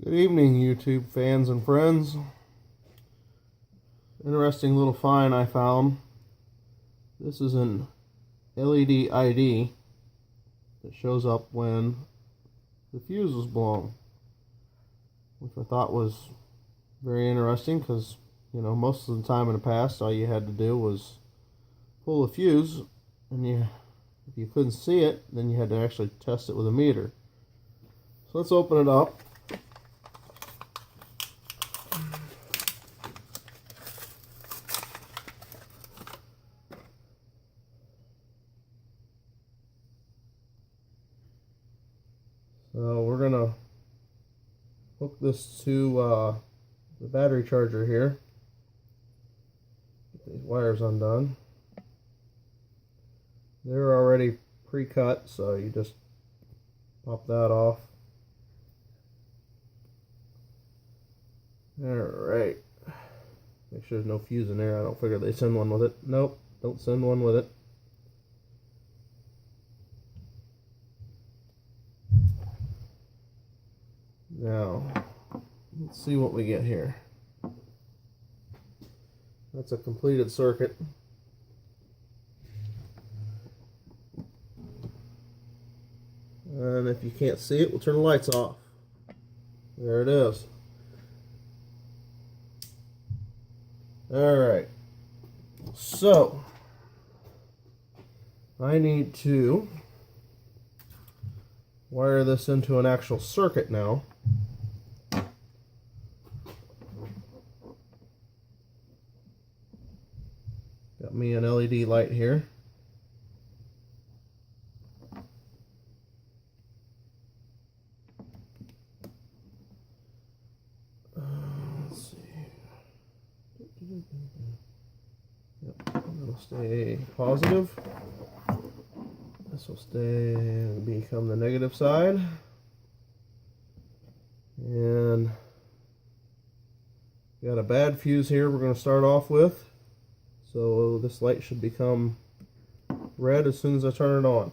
Good evening, YouTube fans and friends. Interesting little find I found. This is an LED ID that shows up when the fuse is blown, which I thought was very interesting because, most of the time in the past, all you had to do was pull the fuse, and if you couldn't see it, then you had to actually test it with a meter. So let's open it up. So we're gonna hook this to the battery charger here. Get these wires undone. They're already pre-cut, so you just pop that off. Alright. Make sure there's no fuse in there. I don't figure they send one with it. Nope, don't send one with it. Now, let's see what we get here. That's a completed circuit. And if you can't see it, we'll turn the lights off. There it is. Alright. So, I need to wire this into an actual circuit now. Got me an LED light here. Let's see. Yep, it'll stay positive. This will become the negative side. And got a bad fuse here we're going to start off with. So this light should become red as soon as I turn it on.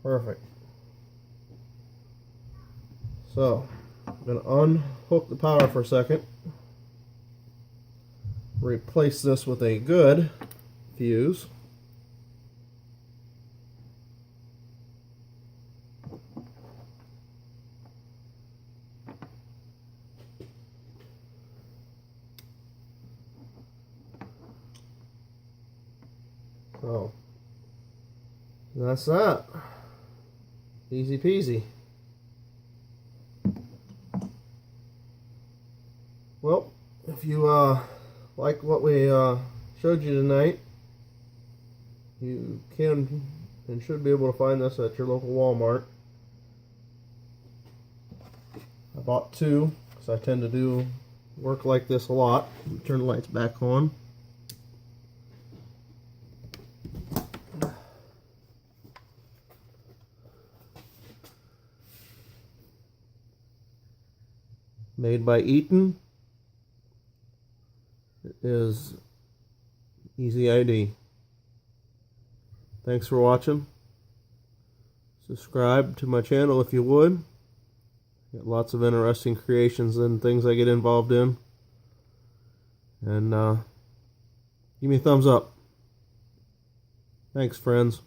Perfect. So I'm going to unhook the power for a second. Replace this with a good fuse. So that's that. Easy peasy. Well, if you like what we showed you tonight, you can and should be able to find this at your local Walmart. I bought two because I tend to do work like this a lot. Turn the lights back on. Made by Eaton. It is Easy ID. Thanks for watching. Subscribe to my channel if you would. Got lots of interesting creations and things I get involved in. And give me a thumbs up. Thanks, friends.